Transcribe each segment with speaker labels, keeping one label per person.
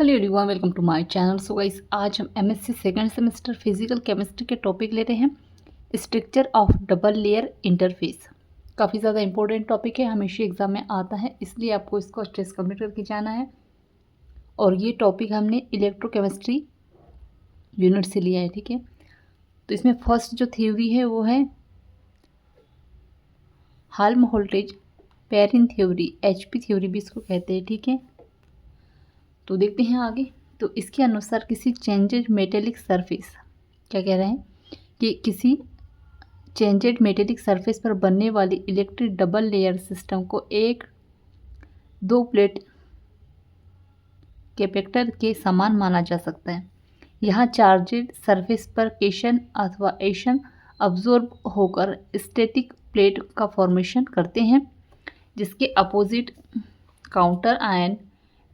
Speaker 1: Hello everyone, welcome to my channel. So guys, आज हम MSc second semester physical chemistry के topic ले रहे हैं, structure of double layer interface. काफ़ी ज़्यादा इंपॉर्टेंट टॉपिक है, हमेशा एग्जाम में आता है, इसलिए आपको इसको अच्छे से कंप्लीट करके जाना है। और ये टॉपिक हमने इलेक्ट्रोकेमिस्ट्री यूनिट से लिया है, ठीक है। तो इसमें फर्स्ट जो थ्योरी है वो है Helmholtz Perrin theory, HP theory भी इसको कहते हैं, ठीक है। तो देखते हैं आगे। तो इसके अनुसार किसी चेंजेड मेटेलिक सरफेस, क्या कह रहे हैं कि किसी चेंजेड मेटेलिक सरफेस पर बनने वाली इलेक्ट्रिक डबल लेयर सिस्टम को एक दो प्लेट कैपेक्टर के समान माना जा सकता है। यहाँ चार्जेड सरफेस पर केशन अथवा एशन अब्जॉर्ब होकर स्टैटिक प्लेट का फॉर्मेशन करते हैं, जिसके अपोजिट काउंटर आयन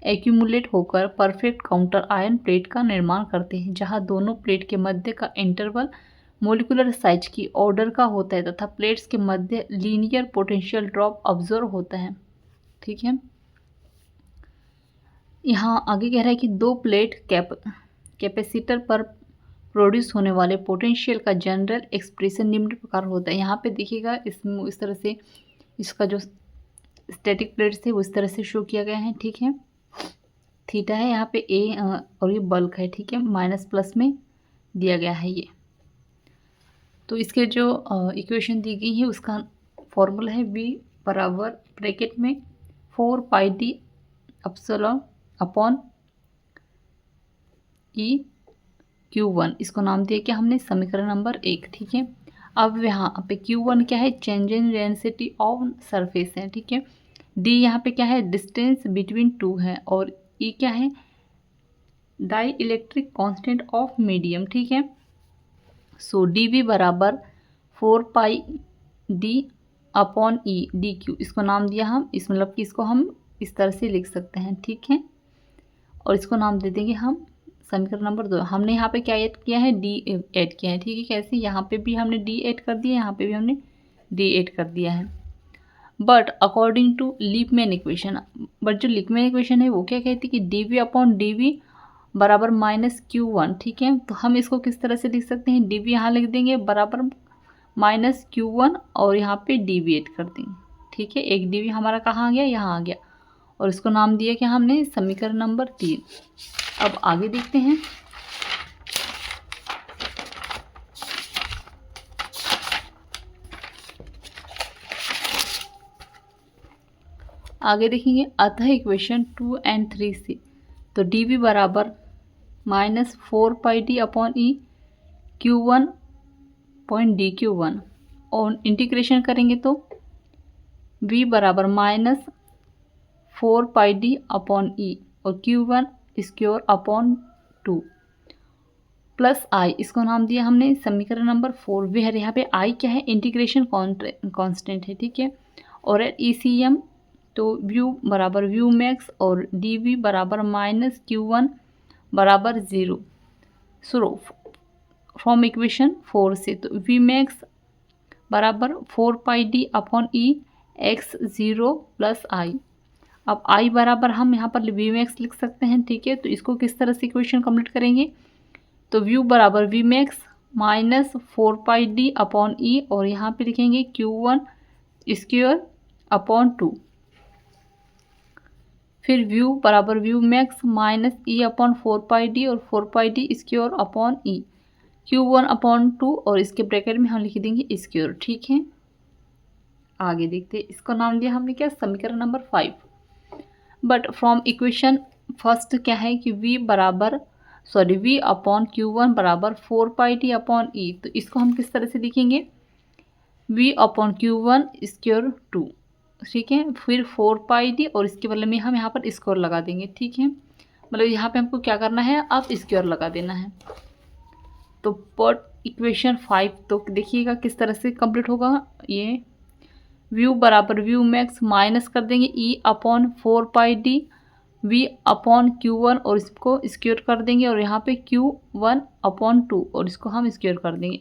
Speaker 1: एक्यूमुलेट होकर परफेक्ट काउंटर आयन प्लेट का निर्माण करते हैं, जहां दोनों प्लेट के मध्य का इंटरवल मोलिकुलर साइज की ऑर्डर का होता है तथा प्लेट्स के मध्य लीनियर पोटेंशियल ड्रॉप ऑब्जर्व होता है, ठीक है। यहाँ आगे कह रहा है कि दो प्लेट कैपेसिटर पर प्रोड्यूस होने वाले पोटेंशियल का जनरल एक्सप्रेशन निम्न प्रकार होता है। यहाँ पे देखिएगा इसमें इस तरह से इसका जो स्टैटिक प्लेट्स थे वो इस तरह से शो किया गया है, ठीक है। थीटा है यहाँ पे ए और ये बल्क है, ठीक है, माइनस प्लस में दिया गया है ये। तो इसके जो इक्वेशन दी गई है उसका फॉर्मूला है v बराबर ब्रैकेट में 4 पाई डी एप्सिलॉन अपॉन ई Q1, इसको नाम दिया क्या हमने समीकरण नंबर 1, ठीक है। अब यहाँ पे Q1 क्या है, change in density of surface है, ठीक है। D यहाँ पे क्या है, डिस्टेंस बिटवीन टू है, और E क्या है, dielectric constant of medium, ठीक है। सो dV बराबर 4 pi D upon E dQ, इसको नाम दिया हम, इस मतलब कि इसको हम इस तरह से लिख सकते हैं, ठीक है। और इसको नाम दे देंगे हम समीकरण नंबर 2। हमने यहाँ पे क्या ऐड किया है, D ऐड किया है, ठीक है। कैसे, यहाँ पे भी हमने D ऐड कर दिया, यहाँ पे भी हमने D ऐड कर दिया है। But according to Lippmann equation, but जो लीपमैन इक्वेशन है वो क्या कहती है कि dV अपॉन dV बराबर माइनस Q1, ठीक है। तो हम इसको किस तरह से लिख सकते हैं, dV यहाँ लिख देंगे बराबर माइनस Q1 और यहाँ पे dV ऐड कर देंगे, ठीक है। एक dV हमारा कहाँ आ गया, यहाँ आ गया, और इसको नाम दिया क्या हमने समीकरण नंबर 3। अब आगे देखते हैं। आगे देखेंगे, अतः इक्वेशन 2 और 3 से तो dV बराबर माइनस 4 पाई डी अपॉन ई Q1 पॉइंट डी Q1, और इंटीग्रेशन करेंगे तो V बराबर माइनस 4 पाई डी अपॉन ई और Q1 square upon 2 plus I, इसको नाम दिया हमने समीकरण नंबर 4। वे है यहाँ पे I क्या है, इंटीग्रेशन कांस्टेंट है, ठीक है। और ECM तो व्यू बराबर व्यू मैक्स और dV बराबर माइनस Q1 बराबर 0। सो फ्रॉम इक्वेशन 4 से तो V मैक्स बराबर 4 pi D upon E x0 plus I। अब I बराबर हम यहाँ पर V मैक्स लिख सकते हैं, ठीक है। तो इसको किस तरह से इक्वेशन कंप्लीट करेंगे, तो व्यू बराबर V max minus 4 pi D upon ई और यहाँ पे लिखेंगे Q1 स्क्वायर अपॉन 2, फिर व्यू बराबर व्यू मैक्स माइनस ई अपॉन 4 पाई डी और 4 पाई डी स्क्वायर अपॉन ई Q1 अपॉन 2 और इसके ब्रैकेट में हम लिख देंगे स्क्वायर, ठीक है। आगे देखते हैं, इसको नाम दिया हमने क्या समीकरण number 5। But from equation first क्या है कि V अपॉन Q1 बराबर 4 पाई डी अपॉन ई, तो इसको हम किस तरह से लिखेंगे, V अपॉन Q1 स्क्वायर 2, ठीक है। फिर 4 पाई डी और इसके बदले में हम यहाँ पर स्क्वायर लगा देंगे, ठीक है। मतलब यहाँ पे हमको क्या करना है, अब स्क्वायर लगा देना है। तो पॉट इक्वेशन 5 तो देखिएगा किस तरह से कंप्लीट होगा। ये व्यू बराबर व्यू मैक्स माइनस कर देंगे E upon 4 pi D V upon Q1 और इसको स्क्वायर कर देंगे, और यहाँ पे Q1 अपॉन 2 और इसको हम स्क्वायर कर देंगे।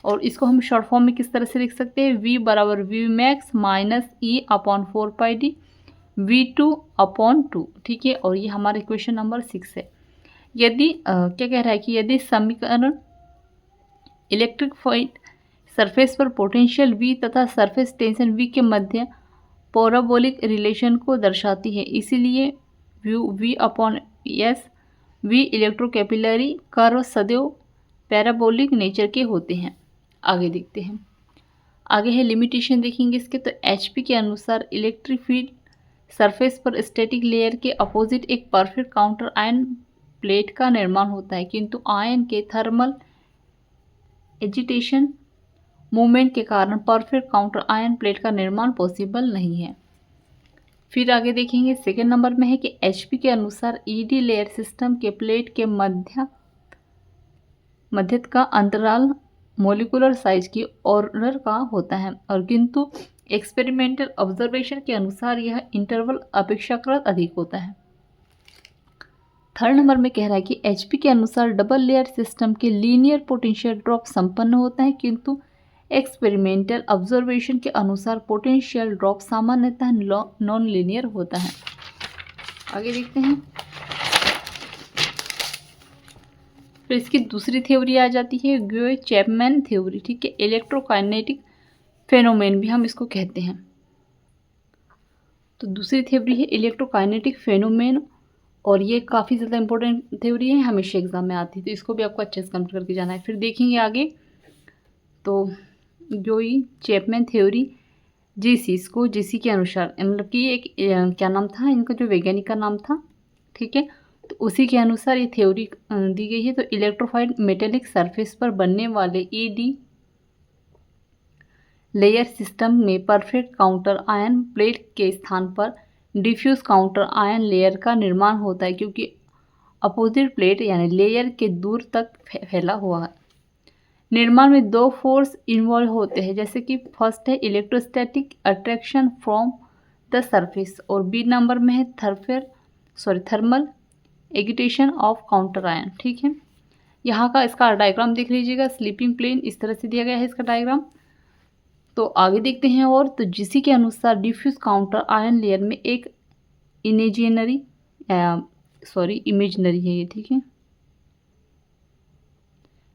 Speaker 1: और इसको हम शॉर्ट फॉर्म में किस तरह से लिख सकते हैं, V बराबर view max minus E upon 4 pi D V2/2, ठीक है। और ये हमारा क्वेश्चन नंबर 6 है। यदि क्या कह रहा है कि यदि समीकरण इलेक्ट्रिफाइड सरफेस पर पोटेंशियल V तथा सरफेस टेंशन V के मध्य पैराबोलिक रिलेशन को दर्शाती है, इसीलिए V/S V इलेक्ट्रोकैपिलरी कर्व सदैव पैराबोलिक नेचर के होते हैं। आगे देखते हैं, आगे है लिमिटेशन देखेंगे इसके। तो HP के अनुसार इलेक्ट्रिक फील्ड सरफेस पर स्टैटिक लेयर के अपोजिट एक परफेक्ट काउंटर आयन प्लेट का निर्माण होता है, किंतु आयन के थर्मल एजिटेशन मूवमेंट के कारण परफेक्ट काउंटर आयन प्लेट का निर्माण पॉसिबल नहीं है। फिर आगे देखेंगे, सेकेंड नंबर में है कि HP के अनुसार ED लेयर सिस्टम के प्लेट के मध्य का अंतराल मोलिकुलर साइज की ऑर्डर का होता है, और किंतु एक्सपेरिमेंटल ऑब्जर्वेशन के अनुसार यह इंटरवल अपेक्षाकृत अधिक होता है। थर्ड नंबर में कह रहा है कि HP के अनुसार डबल लेयर सिस्टम के लीनियर पोटेंशियल ड्रॉप संपन्न होता है, किंतु एक्सपेरिमेंटल ऑब्जर्वेशन के अनुसार पोटेंशियल ड्रॉप सामान्यतः नॉन लीनियर होता है। आगे देखते हैं, फिर इसकी दूसरी थ्योरी आ जाती है ग्वे-चैपमैन थ्योरी, ठीक है। इलेक्ट्रोकाइनेटिक फेनोमेन भी हम इसको कहते हैं। तो दूसरी थ्योरी है इलेक्ट्रोकाइनेटिक फेनोमेन, और ये काफ़ी ज़्यादा इंपॉर्टेंट थ्योरी है, हमेशा एग्जाम में आती है, तो इसको भी आपको अच्छे से कंप्लीट करके जाना है। फिर देखेंगे आगे, तो ग्वे-चैपमैन थ्योरी जीसी के अनुसार, मतलब कि एक क्या नाम था इनका, जो वैज्ञानिक का नाम था, ठीक है। तो उसी के अनुसार ये थ्योरी दी गई है। तो इलेक्ट्रोफाइड मेटेलिक सरफेस पर बनने वाले ED लेयर सिस्टम में परफेक्ट काउंटर आयन प्लेट के स्थान पर डिफ्यूज काउंटर आयन लेयर का निर्माण होता है, क्योंकि अपोजिट प्लेट यानी लेयर के दूर तक फैला हुआ है। निर्माण में दो फोर्स इन्वॉल्व होते हैं, जैसे कि फर्स्ट है electrostatic attraction from the surface, और बी नंबर में है thermal agitation of counter ion, ठीक है। यहाँ का इसका डायग्राम देख लीजिएगा, स्लीपिंग प्लेन इस तरह से दिया गया है इसका डायग्राम। तो आगे देखते हैं, और तो जीसी के अनुसार डिफ्यूज काउंटर आयन लेयर में एक इमेजिनरी है ये, ठीक है,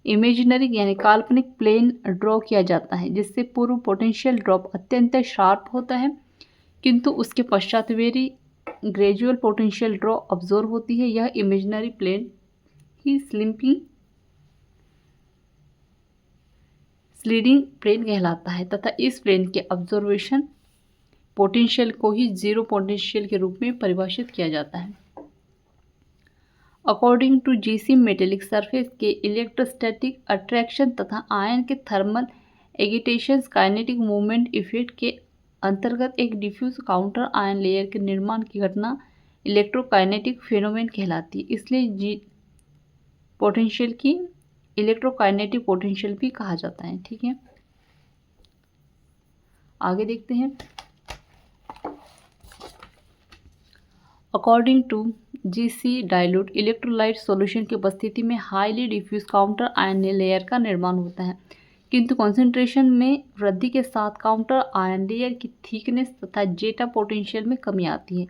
Speaker 1: इमेजिनरी यानी काल्पनिक प्लेन ड्रॉ किया जाता है, जिससे पूर्व पोटेंशियल ड्रॉप अत्यंत शार्प होता है, किंतु उसके पश्चात very gradual potential draw observe होती है। यह इमेजिनरी प्लेन ही स्लीडिंग प्लेन कहलाता है, तथा इस प्लेन के ऑब्जर्वेशन पोटेंशियल को ही जीरो पोटेंशियल के रूप में परिभाषित किया जाता है। According to GC metallic surface के इलेक्ट्रोस्टैटिक अट्रैक्शन तथा आयन के thermal agitation kinetic movement effect के अंतर्गत एक डिफ्यूज काउंटर आयन लेयर के निर्माण की घटना इलेक्ट्रोकाइनेटिक फेनोमेन कहलाती है। इसलिए जी पोटेंशियल की इलेक्ट्रोकाइनेटिक पोटेंशियल भी कहा जाता है, ठीक है। आगे देखते हैं, according to GC dilute electrolyte solution की उपस्थिति में highly diffuse counter ion layer का निर्माण होता है, किंतु कॉन्सेंट्रेशन में वृद्धि के साथ काउंटर आयन लेयर की थिकनेस तथा जेटा पोटेंशियल में कमी आती है,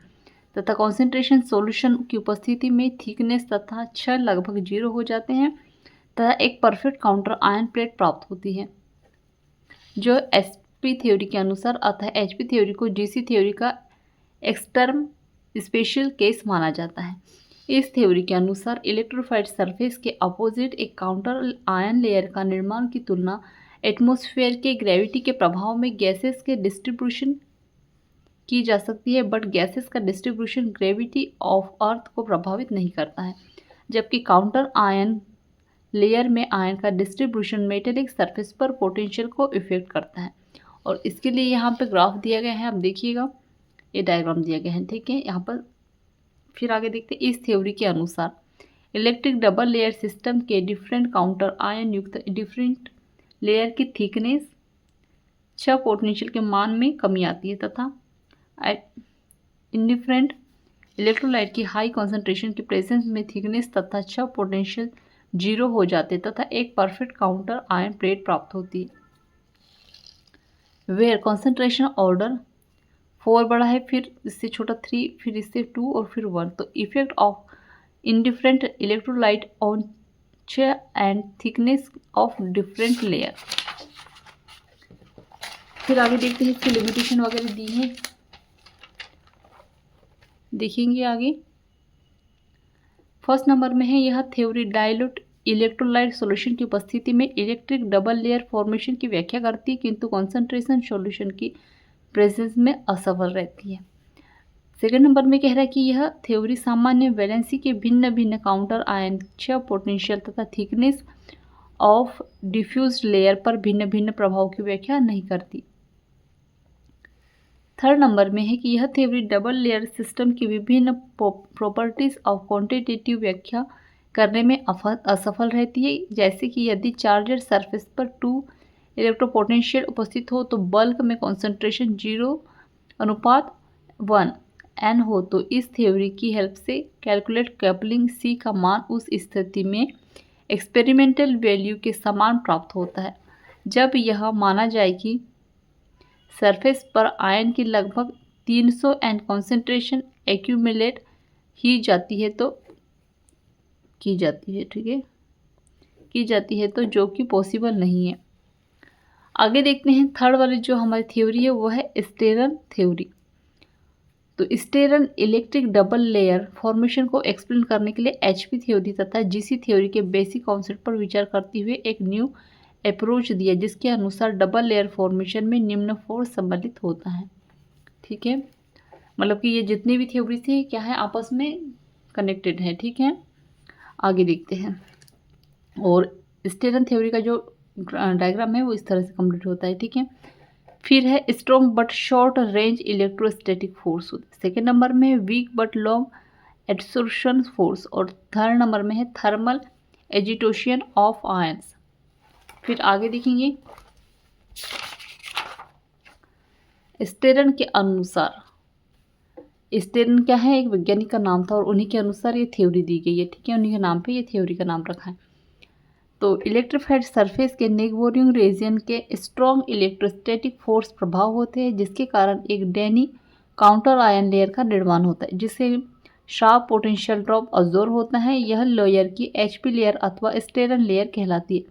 Speaker 1: तथा कॉन्सेंट्रेशन सॉल्यूशन की उपस्थिति में थिकनेस तथा क्षय लगभग 0 हो जाते हैं, तथा एक परफेक्ट काउंटर आयन प्लेट प्राप्त होती है, जो एचपी थ्योरी के अनुसार, अतः एचपी थ्योरी को जीसी थ्योरी का एक्सटर्म स्पेशल केस माना जाता है। इस थ्योरी के अनुसार इलेक्ट्रोफाइड सरफेस के अपोजिट एक काउंटर आयन लेयर का निर्माण की तुलना एटमॉस्फेयर के ग्रेविटी के प्रभाव में गैसेस के डिस्ट्रीब्यूशन की जा सकती है, बट गैसेस का डिस्ट्रीब्यूशन ग्रेविटी ऑफ अर्थ को प्रभावित नहीं करता है, जबकि काउंटर आयन लेयर में आयन का डिस्ट्रीब्यूशन मेटेलिक सरफेस पर पोटेंशियल को इफेक्ट करता है। और इसके लिए यहाँ पे ग्राफ दिया गया है, आप देखिएगा, ये डायग्राम दिया गया है, ठीक है, यहाँ पर। फिर आगे देखते हैं, इस थ्योरी के अनुसार इलेक्ट्रिक डबल लेयर सिस्टम के डिफरेंट काउंटर आयन युक्त डिफरेंट लेयर की थिकनेस 6 पोटेंशियल के मान में कमी आती है, तथा इंडिफरेंट इलेक्ट्रोलाइट की हाई कॉन्सेंट्रेशन की प्रेजेंस में थिकनेस तथा 6 पोटेंशियल 0 हो जाते, तथा एक परफेक्ट काउंटर आयन प्लेट प्राप्त होती है, वेयर कॉन्सेंट्रेशन ऑर्डर 4 बड़ा है, फिर इससे छोटा 3, फिर इससे 2 और फिर 1। तो effect of indifferent electrolyte on and thickness of different layer. फिर आगे देखते हैं इसकी लिमिटेशन वगैरह दी है, देखेंगे आगे। फर्स्ट नंबर में है यह थ्योरी डाइल्यूट इलेक्ट्रोलाइट सॉल्यूशन की उपस्थिति में इलेक्ट्रिक डबल लेयर फॉर्मेशन की व्याख्या करती है, किंतु कॉन्सेंट्रेशन सॉल्यूशन की प्रेजेंस में असफल रहती है। सेकेंड नंबर में कह रहा है कि यह थ्योरी सामान्य वैलेंसी के भिन्न भिन्न काउंटर आयन क्षय पोटेंशियल तथा थिकनेस ऑफ डिफ्यूज्ड लेयर पर भिन्न भिन्न प्रभाव की व्याख्या नहीं करती। थर्ड नंबर में है कि यह थ्योरी डबल लेयर सिस्टम की विभिन्न प्रॉपर्टीज ऑफ क्वांटिटेटिव व्याख्या करने में असफल रहती है, जैसे कि यदि चार्जर सरफेस पर 2 इलेक्ट्रोपोटेंशियल उपस्थित हो तो बल्क में कॉन्सेंट्रेशन 0:1 n हो, तो इस थ्योरी की हेल्प से कैलकुलेट कपलिंग C का मान उस स्थिति में एक्सपेरिमेंटल वैल्यू के समान प्राप्त होता है जब यह माना जाए कि सरफेस पर आयन की लगभग 300 n कॉन्सेंट्रेशन एक्यूमुलेट की जाती है तो जो कि पॉसिबल नहीं है। आगे देखते हैं थर्ड वाली जो हमारी थ्योरी है वो है स्टेरन थ्योरी। तो स्टेरन इलेक्ट्रिक डबल लेयर फॉर्मेशन को एक्सप्लेन करने के लिए HP थ्योरी तथा GC थ्योरी के बेसिक कॉन्सेप्ट पर विचार करते हुए एक न्यू अप्रोच दिया, जिसके अनुसार डबल लेयर फॉर्मेशन में निम्न फोर्स सम्मिलित होता है। ठीक है, मतलब कि ये जितनी भी थ्योरी थी क्या है, आपस में कनेक्टेड है। ठीक है, आगे देखते हैं। और स्टेरन थ्योरी का जो डायग्राम है वो इस तरह से कंप्लीट होता है। ठीक है, फिर है strong but short range electrostatic force. Second number में है weak but long adsorption force, और थर्ड नंबर में है थर्मल एजिटेशन ऑफ आयंस। फिर आगे देखेंगे स्टेरन के अनुसार, स्टेरन क्या है, एक वैज्ञानिक का नाम था और उन्हीं के अनुसार ये थ्योरी दी गई है। ठीक है, उन्हीं के नाम पे ये थ्योरी का नाम रखा है। तो इलेक्ट्रिफाइड सरफेस के नेगबोरिंग रीजन के स्ट्रॉन्ग इलेक्ट्रोस्टैटिक फोर्स प्रभाव होते हैं, जिसके कारण एक डेनी काउंटर आयन लेयर का निर्माण होता है, जिससे शार्प पोटेंशियल ड्रॉप ऑब्जॉर्व होता है। यह लेयर की HP लेयर अथवा स्टेरन लेयर कहलाती है,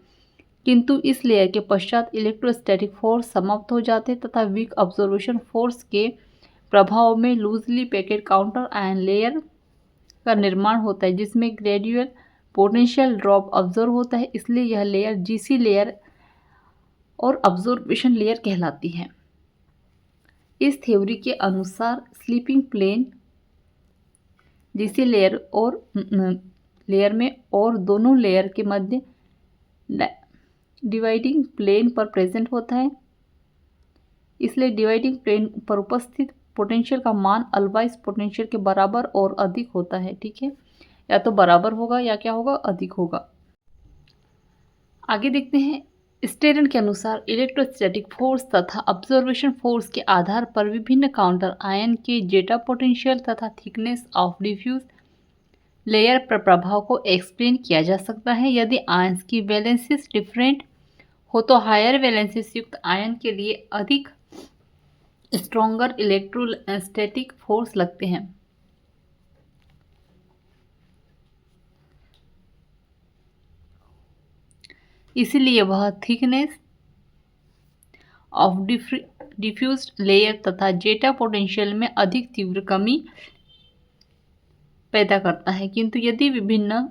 Speaker 1: किंतु इस लेयर के पश्चात इलेक्ट्रोस्टैटिक फोर्स समाप्त हो जाते हैं तथा वीक ऑब्जर्वेशन फोर्स के प्रभाव में loosely packed counter ion layer का निर्माण होता है, जिसमें ग्रेजुअल पोटेंशियल ड्रॉप ऑब्जर्व होता है। इसलिए यह लेयर GC लेयर और ऑब्जर्वेशन लेयर कहलाती है। इस थ्योरी के अनुसार स्लीपिंग प्लेन GC लेयर और लेयर में और दोनों लेयर के मध्य डिवाइडिंग प्लेन पर प्रेजेंट होता है। इसलिए डिवाइडिंग प्लेन पर उपस्थित पोटेंशियल का मान अलवाइज पोटेंशियल के बराबर और अधिक होता है। ठीक है, या तो बराबर होगा या क्या होगा, अधिक होगा। आगे देखते हैं स्टेरन के अनुसार इलेक्ट्रोस्टैटिक फोर्स तथा ऑब्जर्वेशन फोर्स के आधार पर विभिन्न काउंटर आयन के जेटा पोटेंशियल तथा थिकनेस ऑफ डिफ्यूज लेयर पर प्रभाव को एक्सप्लेन किया जा सकता है। यदि आयन्स की वैलेंसीज डिफरेंट हो तो हायर वैलेंसीज युक्त आयन के लिए अधिक स्ट्रॉन्गर इलेक्ट्रोस्टैटिक फोर्स लगते हैं। इसलिए वह थिकनेस ऑफ डिफ्यूज्ड लेयर तथा जेटा पोटेंशियल में अधिक तीव्र कमी पैदा करता है। किंतु यदि विभिन्न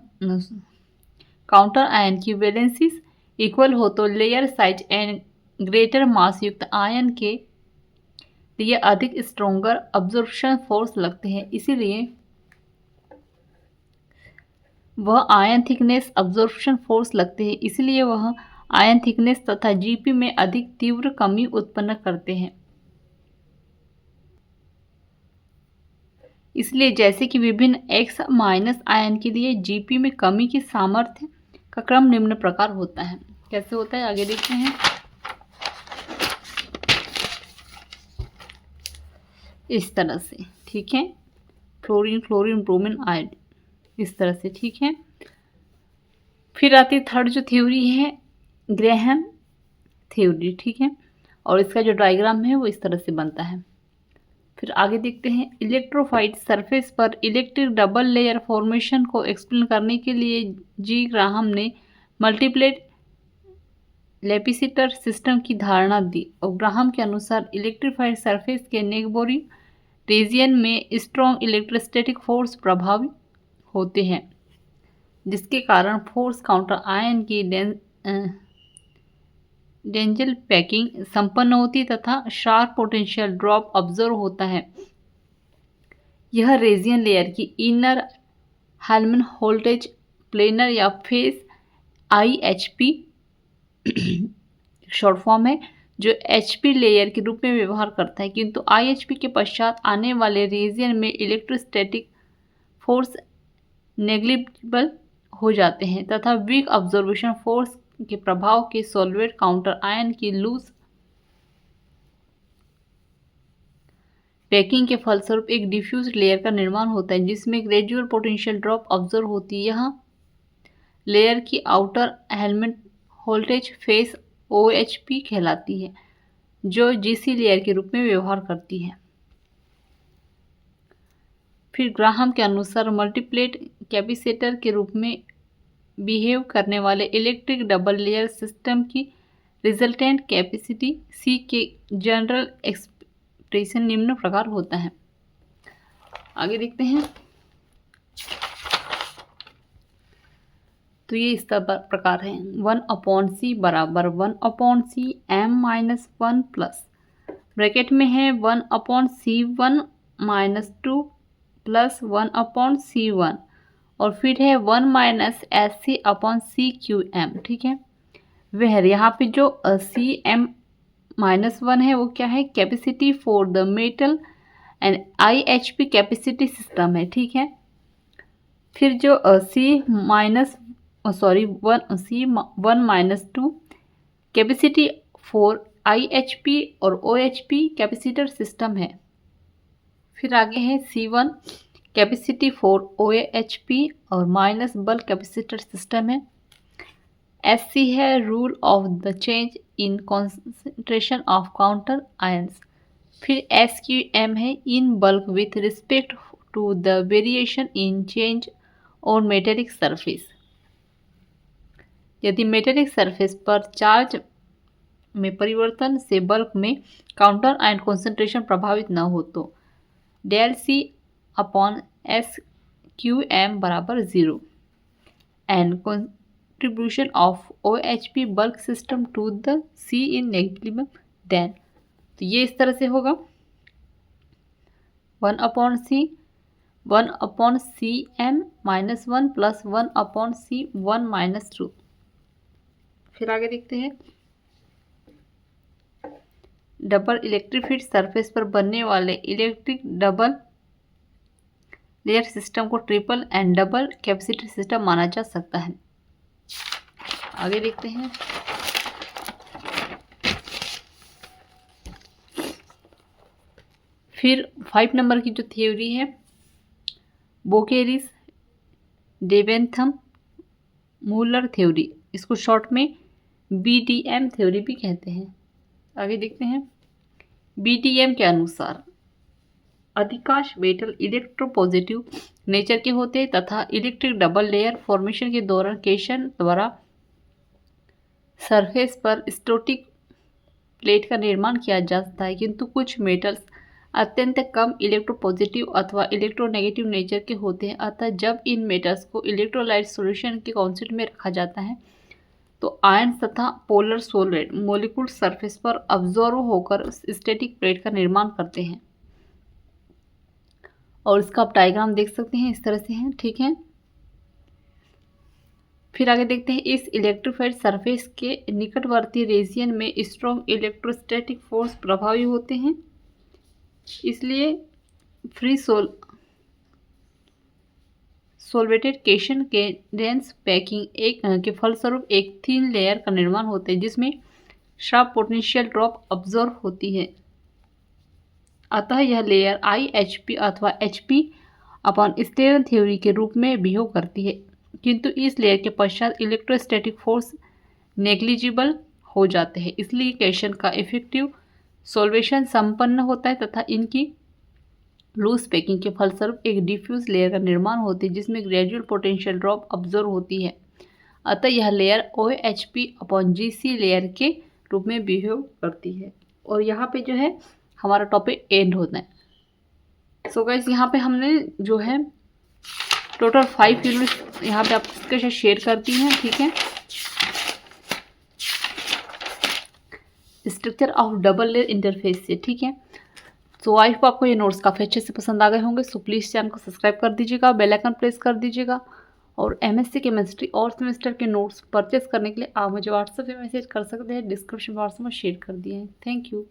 Speaker 1: काउंटर आयन की वैलेंसीज इक्वल हो तो लेयर साइज एंड ग्रेटर मास युक्त आयन के लिए अधिक स्ट्रॉन्गर अब्जॉर्प्शन फोर्स लगते हैं। इसीलिए वह आयन थिकनेस अब्जॉर्प्शन फोर्स लगते हैं, इसलिए वह आयन थिकनेस तथा GP में अधिक तीव्र कमी उत्पन्न करते हैं। इसलिए जैसे कि विभिन्न X- आयन के लिए GP में कमी की सामर्थ्य का क्रम निम्न प्रकार होता है। कैसे होता है आगे देखते हैं। इस तरह से, ठीक है, फ्लोरीन क्लोरीन ब्रोमीन आयड, इस तरह से। ठीक है, फिर आती थर्ड जो थ्योरी है ग्रेहम थ्योरी। ठीक है, और इसका जो डायग्राम है वो इस तरह से बनता है। फिर आगे देखते हैं इलेक्ट्रोफाइड सरफेस पर इलेक्ट्रिक डबल लेयर फॉर्मेशन को एक्सप्लेन करने के लिए जी ग्राहम ने मल्टीप्लेट लेपिसिटर सिस्टम की धारणा दी और ग्राहम के अनुसार इलेक्ट्रिफाइड सरफेस के नेगबोरी रीजियन में स्ट्रॉन्ग इलेक्ट्रोस्टैटिक फोर्स प्रभावी होते हैं, जिसके कारण फोर्स काउंटर आयन की डेंजल पैकिंग संपन्न होती तथा शार्प पोटेंशियल ड्रॉप ऑब्जर्व होता है। यह रीजियन लेयर की इनर हेल्महोल्ट्ज़ प्लेनर या फेस IHP शॉर्ट फॉर्म है, जो HP लेयर के रूप में व्यवहार करता है, किंतु IHP के पश्चात आने वाले रीजियन में इलेक्ट्रोस्टैटिक फोर्स नेग्लिजिबल हो जाते हैं तथा वीक ऑब्जर्वेशन फोर्स के प्रभाव के सॉल्वेट काउंटर आयन की लूज पैकिंग के फलस्वरूप एक डिफ्यूज लेयर का निर्माण होता है जिसमें ग्रेजुअल पोटेंशियल ड्रॉप ऑब्जर्व होती है। यह लेयर की outer helmet voltage phase OHP कहलाती है, जो GC लेयर के रूप में व्यवहार करती है। फिर ग्राहम के अनुसार मल्टीप्लेट कैपेसिटर के रूप में बिहेव करने वाले इलेक्ट्रिक डबल लेयर सिस्टम की रिजल्टेंट कैपेसिटी C के जनरल एक्सप्रेशन निम्न प्रकार होता है। आगे देखते हैं, तो ये इस प्रकार है 1/C बराबर 1/C m-1 प्लस ब्रैकेट में है 1/C1 -2 प्लस 1/C1 और फिर है 1 - SC/CQm। ठीक है, वह यहाँ पे जो CM-1 है वो क्या है, capacity for the metal and IHP capacity system है। ठीक है, फिर जो C1 -2 कैपेसिटी फॉर IHP और OHP कैपेसिटर सिस्टम है। फिर आगे है C1 कैपेसिटी फॉर OHP और माइनस बल्क कैपेसिटर सिस्टम है। SC है rule of the change in concentration of counter ions. फिर SQM है in bulk with respect to the variation in change और मेटेलिक सरफेस। यदि मेटेलिक सरफेस पर charge में परिवर्तन से बल्क में काउंटर आयन कॉन्सेंट्रेशन प्रभावित न हो तो del C/SQM बराबर 0 and contribution of OHP bulk system to the C in negligible then। तो ये इस तरह से होगा 1/C 1/CM -1 प्लस 1/C1 -2। फिर आगे देखते हैं, डबल इलेक्ट्रिफाइड सरफेस पर बनने वाले इलेक्ट्रिक डबल लेयर सिस्टम को triple and double capacitor system माना जा सकता है। आगे देखते हैं, फिर 5 नंबर की जो थ्योरी है बोकेरिस डेवेंथम मूलर थ्योरी, इसको शॉर्ट में BDM थ्योरी भी कहते हैं। आगे देखते हैं, BDM के अनुसार अधिकांश मेटल इलेक्ट्रोपॉजिटिव नेचर के होते हैं तथा इलेक्ट्रिक डबल लेयर फॉर्मेशन के दौरान केशन द्वारा सरफेस पर स्टोटिक प्लेट का निर्माण किया जाता है, किंतु कुछ मेटल्स अत्यंत कम इलेक्ट्रोपॉजिटिव अथवा इलेक्ट्रोनेगेटिव नेचर के होते हैं। अतः जब इन मेटल्स को इलेक्ट्रोलाइट सॉल्यूशन के कॉन्सेंट्रेट में रखा जाता है तो आयन तथा पोलर सॉलिड मॉलिक्यूल सरफेस पर अब्जॉर्व होकर स्टैटिक प्लेट का निर्माण करते हैं। और इसका आप डायग्राम देख सकते हैं, इस तरह से है। ठीक है, फिर आगे देखते हैं, इस इलेक्ट्रिफाइड सरफेस के निकटवर्ती रीजियन में स्ट्रॉन्ग इलेक्ट्रोस्टैटिक फोर्स प्रभावी होते हैं, इसलिए फ्री सोलवेटेड केशन के डेंस पैकिंग के फलस्वरूप एक थिन लेयर का निर्माण होता है जिसमें शार्प पोटेंशियल ड्रॉप ऑब्जर्व होती है। अतः यह लेयर IHP अथवा HP अपॉन स्टेरन थ्योरी के रूप में बिहेव करती है, किंतु इस लेयर के पश्चात इलेक्ट्रोस्टैटिक फोर्स नेग्लिजिबल हो जाते हैं, इसलिए केशन का इफेक्टिव सॉल्वेशन संपन्न होता है तथा इनकी लूज पैकिंग के फलस्वरूप एक डिफ्यूज लेयर का निर्माण होती है जिसमें ग्रेजुअल पोटेंशियल ड्रॉप ऑब्जर्व होती है। अतः यह लेयर OHP/GC लेयर के रूप में बिहेव करती है। और यहाँ पे जो है हमारा टॉपिक एंड होता है। सो गाइस यहाँ पे हमने जो है टोटल 5 यूनिट्स यहाँ पे आपके साथ शेयर करती हैं, ठीक है। Structure of double layer interface से, ठीक है। सो आई होप आपको ये नोट्स काफ़ी अच्छे से पसंद आ गए होंगे। सो प्लीज़ चैनल को सब्सक्राइब कर दीजिएगा, बेल आइकन प्रेस कर दीजिएगा। और MSc केमिस्ट्री और सेमेस्टर के नोट्स परचेस करने के लिए आप मुझे व्हाट्सएप पे मैसेज कर सकते हैं, डिस्क्रिप्शन बॉक्स में शेयर कर दिए हैं। Thank you.